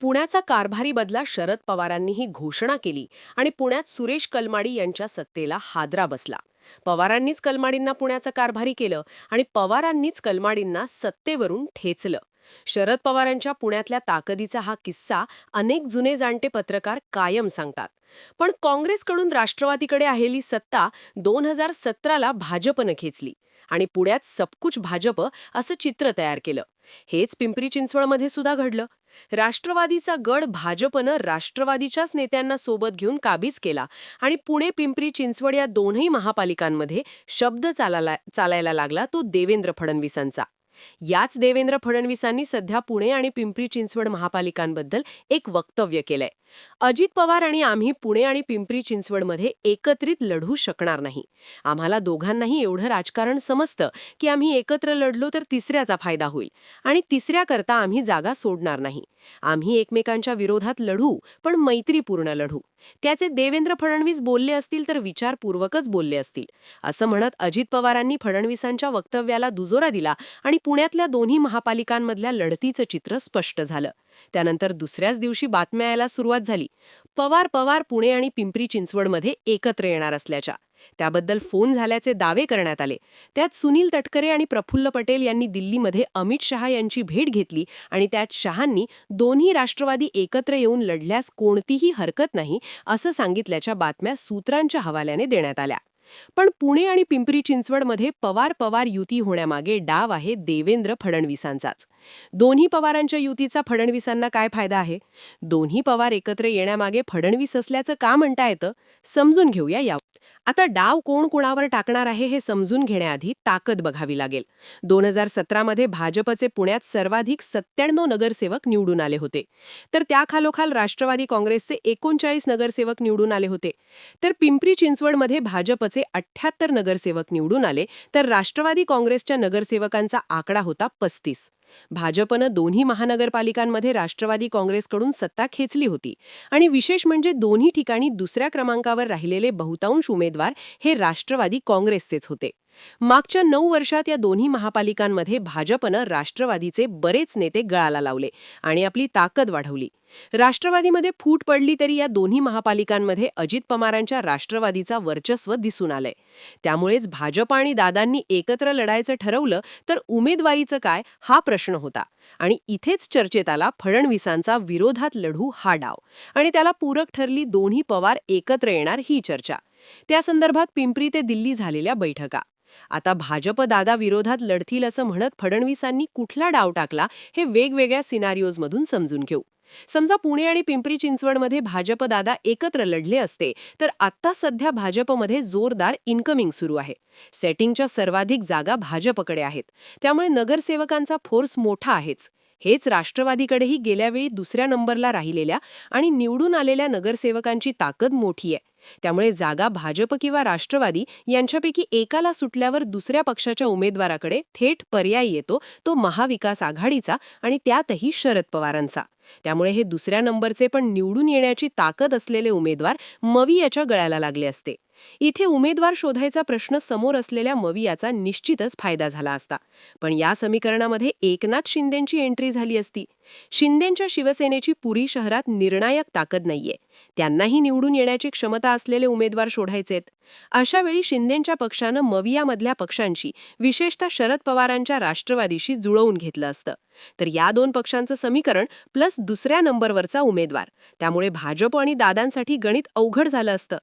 पुण्याचा कारभारी बदला शरद पवारांनीही घोषणा केली आणि पुण्यात सुरेश कलमाडी यांच्या सत्तेला हादरा बसला. पवारांनीच कलमाडींना पुण्याचं कारभारी केलं आणि पवारांनीच कलमाडींना सत्तेवरून ठेचलं. शरद पवारांच्या पुण्यातल्या ताकदीचा हा किस्सा अनेक जुने जाणते पत्रकार कायम सांगतात. पण काँग्रेसकडून राष्ट्रवादीकडे आलेली सत्ता 2017ला भाजपनं खेचली आणि पुण्यात सबकुच भाजप असं चित्र तयार केलं. हेच पिंपरी चिंचवडमध्ये सुद्धा घडलं. राष्ट्रवादीचा गड भाजपनं राष्ट्रवादीच्याच नेत्यांना सोबत घेऊन काबीज केला आणि पुणे पिंपरी चिंचवड या दोन्ही महापालिकांमध्ये शब्द चालायला लागला तो देवेंद्र फडणवीसांचा. याच देवेंद्र फडणवीसांनी सध्या पुणे आणि पिंपरी चिंचवड महापालिकांबद्दल एक वक्तव्य केलंय. अजित पवार आणि आम्ही पुणे आणि पिंपरी चिंचवडमध्ये एकत्रित लढू शकणार नाही. आम्हाला दोघांनाही एवढं राजकारण समजतं की आम्ही एकत्र लढलो तर तिसऱ्याचा फायदा होईल आणि तिसऱ्याकरता आम्ही जागा सोडणार नाही. आम्ही एकमेकांच्या विरोधात लढू, पण मैत्रीपूर्ण लढू. त्याचे देवेंद्र फडणवीस बोलले असतील तर विचारपूर्वकच बोलले असतील, असं म्हणत अजित पवारांनी फडणवीसांच्या वक्तव्याला दुजोरा दिला आणि पुण्यातल्या दोन्ही महापालिकांमधल्या लढतीचं चित्र स्पष्ट झालं. त्यानंतर दुसऱ्याच दिवशी बातम्या यायला सुरुवात झाली. पवार पुणे आणि पिंपरी चिंचवडमध्ये एकत्र येणार असल्याच्या. त्याबद्दल फोन झाल्याचे दावे करण्यात आले. त्यात सुनील तटकरे आणि प्रफुल्ल पटेल यांनी दिल्लीमध्ये अमित शहा यांची भेट घेतली आणि त्यात शहांनी दोन्ही राष्ट्रवादी एकत्र येऊन लढल्यास कोणतीही हरकत नाही असं सांगितल्याच्या बातम्या सूत्रांच्या हवाल्याने देण्यात आल्या. पण पुणे आणि पिंपरी चिंचवडमध्ये पवार युती होण्यामागे डाव आहे देवेंद्र फडणवीसांचाच. दोन्ही पवारांच्या युतीचा फडणवीसांना काय फायदा आहे? दोन्ही पवार एकत्र येण्यामागे फडणवीस असल्याचं का म्हणता येतं? समजून घेऊया या. आता डाव कोण कोणावर टाकणार आहे हे समजून घेण्याआधी ताकद बघावी लागेल. 2017मध्ये भाजपचे पुण्यात सर्वाधिक 97 नगरसेवक निवडून आले होते. तर त्याखालोखाल राष्ट्रवादी काँग्रेसचे 39 नगरसेवक निवडून आले होते. तर पिंपरी चिंचवडमध्ये भाजपचे 78 नगरसेवक निवडून आले, तर राष्ट्रवादी काँग्रेसच्या नगरसेवकांचा आकडा होता 35. भाजपनं दोन्ही महानगरपालिकांमध्ये राष्ट्रवादी काँग्रेसकडून सत्ता खेचली होती आणि विशेष म्हणजे दोन्ही ठिकाणी दुसऱ्या क्रमांकावर राहिलेले बहुतांश उमेदवार हे राष्ट्रवादी काँग्रेसचेच होते. मागच्या 9 वर्षात या दोन्ही महापालिकांमध्ये भाजपनं राष्ट्रवादीचे बरेच नेते गळाला लावले आणि आपली ताकद वाढवली. राष्ट्रवादीमध्ये फूट पडली तरी या दोन्ही महापालिकांमध्ये अजित पवारांच्या राष्ट्रवादीचा वर्चस्व दिसून आलंय. त्यामुळेच भाजप आणि दादांनी एकत्र लढायचं ठरवलं तर उमेदवारीचं काय हा प्रश्न होता आणि इथेच चर्चेत आला फडणवीसांचा विरोधात लढू हा डाव आणि त्याला पूरक ठरली दोन्ही पवार एकत्र येणार ही चर्चा. त्या संदर्भात पिंपरी ते दिल्ली झालेल्या बैठका. आता भाजप दादा विरोधात लढतील असं म्हणत फडणवीसांनी कुठला डाव टाकला हे वेगवेगळ्या सिनारिओजमधून समजून घेऊ. समजा पुणे आणि पिंपरी चिंचवडमध्ये भाजप दादा एकत्र लढले असते तर आत्ता सध्या भाजपमध्ये जोरदार इन्कमिंग सुरू आहे. सेटिंगच्या सर्वाधिक जागा भाजपकडे आहेत, त्यामुळे नगरसेवकांचा फोर्स मोठा आहेच. हेच राष्ट्रवादीकडेही गेल्यावेळी दुसऱ्या नंबरला राहिलेल्या आणि निवडून आलेल्या नगरसेवकांची ताकद मोठी आहे. त्यामुळे जागा भाजप किंवा राष्ट्रवादी यांच्यापैकी एकाला सुटल्यावर दुसऱ्या पक्षाच्या उमेदवाराकडे थेट पर्याय येतो, तो महाविकास आघाडीचा आणि त्यातही शरद पवारांचा. त्यामुळे हे दुसऱ्या नंबरचे पण निवडून येण्याची ताकद असलेले उमेदवार मवियाच्या गळ्याला लागले असते. इथे उमेदवार शोधायचा प्रश्न समोर असलेल्या मवियाचा निश्चितच फायदा झाला असता. पण या समीकरणामध्ये एकनाथ शिंदेंची एंट्री झाली असती. शिंदेंच्या शिवसेनेची पुरी शहरात निर्णायक ताकद नाहीये. त्यांनाही निवडून येण्याची क्षमता असलेले उमेदवार शोधायचेत. अशा वेळी शिंदेंच्या पक्षानं मवियामधल्या पक्षांशी, विशेषतः शरद पवारांच्या राष्ट्रवादीशी जुळवून घेतलं असतं. तर या दोन पक्षांचं समीकरण प्लस दुसऱ्या नंबरवरचा उमेदवार, त्यामुळे भाजप आणि दादांसाठी गणित अवघड झालं असतं.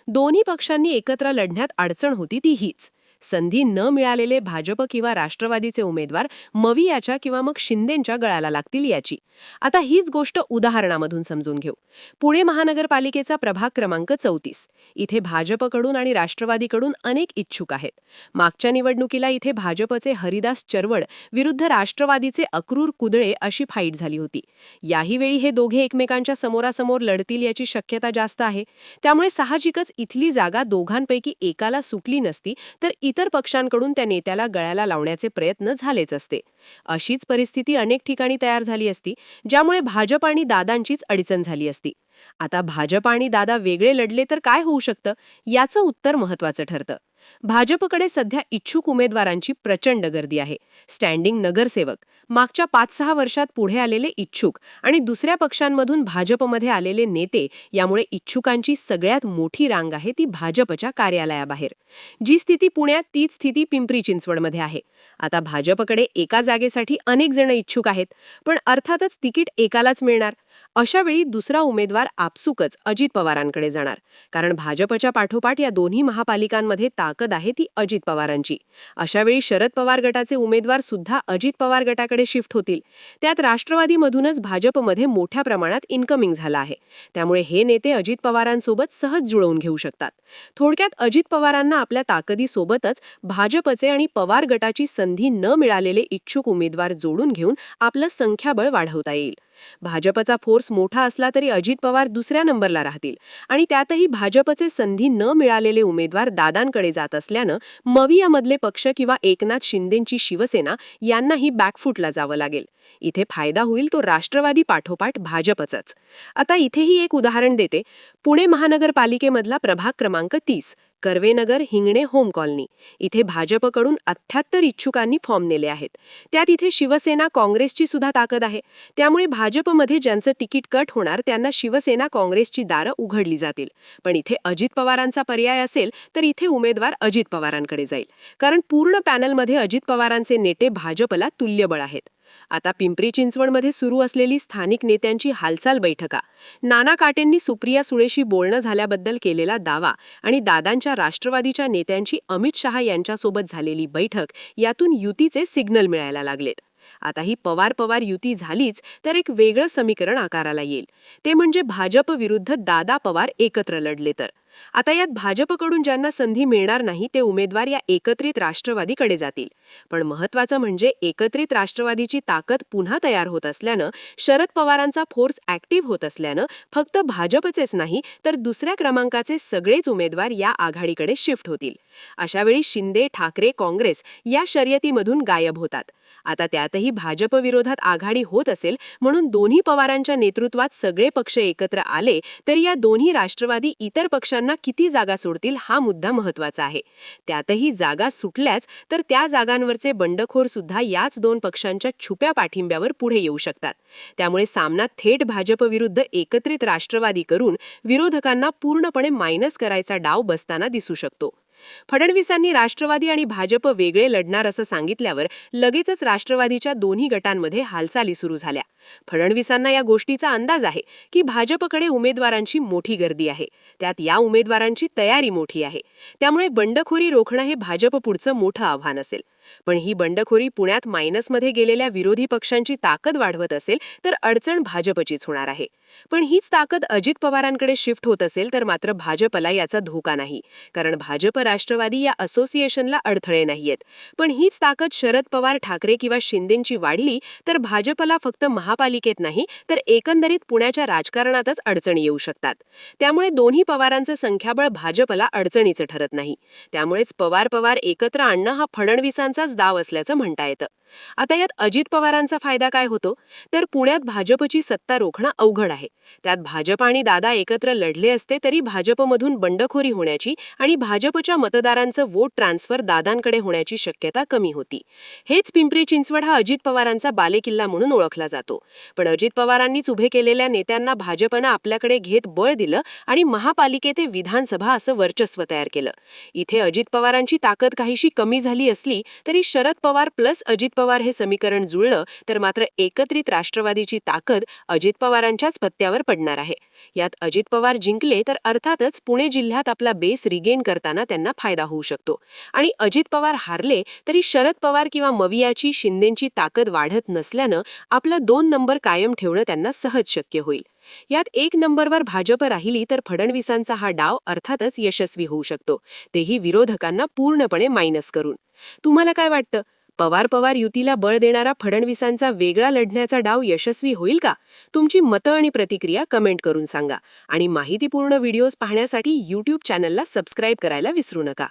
दोन्ही पक्षांनी एकत्र लढण्यात अडचण होती ती हीच. संधी न मिळालेले भाजप किंवा राष्ट्रवादीचे उमेदवार मवियाच्या किंवा मग शिंदेंच्या गळ्याला लागतील याची. आता हीच गोष्ट उदाहरणामधून समजून घेऊ. पुणे महानगरपालिकेचा प्रभाग क्रमांक 34. इथे भाजपकडून आणि राष्ट्रवादीकडून अनेक इच्छुक आहेत. मागच्या निवडणुकीला इथे भाजपचे हरिदास चरवड विरुद्ध राष्ट्रवादीचे अक्रूर कुदळे अशी फाईट झाली होती. याही वेळी हे दोघे एकमेकांच्या समोरासमोर लढतील याची शक्यता जास्त आहे. त्यामुळे साहजिकच इथली जागा दोघांपैकी एकाला सुटली नसती तर इतर पक्षांकडून त्या नेत्याला गळ्याला लावण्याचे प्रयत्न झालेच असते. अशीच परिस्थिती अनेक ठिकाणी तयार झाली असती, ज्यामुळे भाजप आणि दादांचीच अडचण झाली असती. आता भाजप आणि दादा वेगळे लढले तर काय होऊ शकतं याचं उत्तर महत्त्वाचं ठरतं. भाजपकडे सध्या इच्छुक उमेदवारांची प्रचंड गर्दी आहे. स्टँडिंग नगरसेवक, मागच्या 5-6 वर्षात पुढे आलेले इच्छुक आणि दुसऱ्या पक्षांमधून भाजपमध्ये आलेले नेते, यामुळे इच्छुकांची सगळ्यात मोठी रांग आहे ती भाजपच्या कार्यालयाबाहेर. जी स्थिती पुण्यात तीच स्थिती पिंपरी चिंचवडमध्ये आहे. आता भाजपकडे एका जागेसाठी अनेक जण इच्छुक आहेत, पण अर्थातच तिकीट एकालाच मिळणार. अशा वेळी दुसरा उमेदवार आपसुकच अजित पवारांकडे जाणार, कारण भाजपच्या पाठोपाठ या दोन्ही महापालिकांमध्ये ताकद आहे ती अजित पवारांची. अशावेळी शरद पवार गटाचे उमेदवार सुद्धा अजित पवार गटाकडे शिफ्ट होतील. त्यात राष्ट्रवादीमधूनच भाजपमध्ये मोठ्या प्रमाणात इन्कमिंग झाला आहे, त्यामुळे हे नेते अजित पवारांसोबत सहज जुळवून घेऊ शकतात. थोडक्यात अजित पवारांना आपल्या ताकदीसोबतच भाजपचे आणि पवार गटाची संधी न मिळालेले इच्छुक उमेदवार जोडून घेऊन आपलं संख्याबळ वाढवता येईल. भाजपचा फोर्स मोठा असला तरी अजित पवार दुसऱ्या नंबरला राहतील आणि त्यातही भाजपचे संधी न मिळालेले उमेदवार दादांकडे जात असल्यानं मवियामधले पक्ष किंवा एकनाथ शिंदेंची शिवसेना यांनाही बॅकफूटला जावं लागेल. इथे फायदा होईल तो राष्ट्रवादी पाठोपाठ भाजपचाच. आता इथेही एक उदाहरण देते. पुणे महानगरपालिकेमधला प्रभाग क्रमांक 30, कर्वेनगर हिंगणे होम कॉलनी. इथे भाजपकडून 78 इच्छुकांनी फॉर्म नेले आहेत. त्यात इथे शिवसेना काँग्रेसची सुद्धा ताकद आहे. त्यामुळे भाजपमध्ये ज्यांचं तिकीट कट होणार त्यांना शिवसेना काँग्रेसची दारं उघडली जातील. पण इथे अजित पवारांचा पर्याय असेल तर इथे उमेदवार अजित पवारांकडे जाईल, कारण पूर्ण पॅनलमध्ये अजित पवारांचे नेते भाजपला तुल्यबळ आहेत. आता पिंपरी चिंचवडमध्ये सुरू असलेली स्थानिक नेत्यांची हालचाल बैठका, नाना काटेंनी सुप्रिया सुळेशी बोलणं झाल्याबद्दल केलेला दावा आणि दादांच्या राष्ट्रवादीच्या नेत्यांची अमित शहा यांच्यासोबत झालेली बैठक, यातून युतीचे सिग्नल मिळायला लागलेत. आता ही पवार युती झालीच तर एक वेगळं समीकरण आकाराला येईल. ते म्हणजे भाजप विरुद्ध दादा पवार एकत्र लढले तर. आता यात भाजपकडून ज्यांना संधी मिळणार नाही ते उमेदवार या एकत्रित राष्ट्रवादीकडे जातील. पण महत्त्वाचं म्हणजे एकत्रित राष्ट्रवादीची ताकद पुन्हा तयार होत असल्यानं, शरद पवारांचा फोर्स ऍक्टिव्ह होत असल्यानं फक्त भाजपचेच नाही तर दुसऱ्या क्रमांकाचे सगळेच उमेदवार या आघाडीकडे शिफ्ट होतील. अशावेळी शिंदे ठाकरे काँग्रेस या शर्यतीमधून गायब होतात. आता त्यातही भाजप विरोधात आघाडी होत असेल म्हणून दोन्ही पवारांच्या नेतृत्वात सगळे पक्ष एकत्र आले तर या दोन्ही राष्ट्रवादी इतर पक्षांना किती जागा सोडतील हा मुद्दा महत्त्वाचा आहे. त्यातही जागा सुटल्याच तर त्या जागांवरचे बंडखोर सुद्धा याच दोन पक्षांच्या छुप्या पाठिंब्यावर पुढे येऊ शकतात. त्यामुळे सामना थेट भाजप विरुद्ध एकत्रित राष्ट्रवादी करून विरोधकांना पूर्णपणे मायनस करायचा डाव बसताना दिसू शकतो. फडणवीसांनी राष्ट्रवादी आणि भाजप वेगळे लढणार असं सांगितल्यावर लगेचच राष्ट्रवादीच्या दोन्ही गटांमध्ये हालचाली सुरू झाल्या. फडणवीसांना या गोष्टीचा अंदाज आहे की भाजपकडे उमेदवारांची मोठी गर्दी आहे, त्यात या उमेदवारांची तयारी मोठी आहे. त्यामुळे बंडखोरी रोखणं हे भाजप पुढचं मोठं आव्हान असेल. पण ही बंडखोरी पुण्यात मायनसमध्ये गेलेल्या विरोधी पक्षांची ताकद वाढवत असेल तर अडचण भाजपचीच होणार आहे. पण हीच ताकद अजित पवारांकडे शिफ्ट होत असेल तर मात्र भाजपला याचा धोका नाही, कारण भाजप राष्ट्रवादी या असोसिएशनला अडथळे नाहीयेत. पण हीच ताकद शरद पवार ठाकरे किंवा शिंदेंची वाढली तर भाजपला फक्त महापालिकेत नाही तर एकंदरीत पुण्याच्या राजकारणातच अडचणी येऊ शकतात. त्यामुळे दोन्ही पवारांचं संख्याबळ भाजपला अडचणीचं ठरत नाही. त्यामुळेच पवार एकत्र आणणं हा फडणवीसांचाच डाव असल्याचं म्हणता येतं. आता यात अजित पवारांचा फायदा काय होतो तर पुण्यात भाजपची सत्ता रोखणं अवघड आहे. त्यात भाजप आणि दादा एकत्र लढले असते तरी भाजपमधून बंडखोरी होण्याची आणि भाजपच्या मतदारांचं वोट ट्रान्सफर दादांकडे होण्याची शक्यता कमी होती. हेच पिंपरी चिंचवड हा अजित पवारांचा बालेकिल्ला म्हणून ओळखला जातो. पण अजित पवारांनीच उभे केलेल्या नेत्यांना भाजपनं आपल्याकडे घेत बळ दिलं आणि महापालिके ते विधानसभा असं वर्चस्व तयार केलं. इथे अजित पवारांची ताकद काहीशी कमी झाली असली तरी शरद पवार प्लस अजित पवार हे समीकरण जुळलं तर मात्र एकत्रित राष्ट्रवादीची ताकद अजित पवारांच्याच पत्त्यावर पडणार आहे. यात अजित पवार जिंकले तर अर्थातच पुणे जिल्ह्यात आपला बेस रिगेन करताना त्यांना फायदा होऊ शकतो आणि अजित पवार हारले तरी शरद पवार किंवा मवियाची शिंदेंची ताकद वाढत नसल्यानं आपला 2 नंबर कायम ठेवणं त्यांना सहज शक्य होईल. यात 1 नंबरवर भाजप राहिली तर फडणवीसांचा हा डाव अर्थातच यशस्वी होऊ शकतो, तेही विरोधकांना पूर्णपणे मायनस करून. तुम्हाला काय वाटतं? पवार युतीला बळ देणारा फडणवीसांचा वेगळा लढण्याचा डाव यशस्वी होईल का? तुमची मतं आणि प्रतिक्रिया कमेंट करून सांगा आणि माहितीपूर्ण व्हिडिओज पाहण्यासाठी YouTube चॅनलला सबस्क्राईब करायला विसरू नका.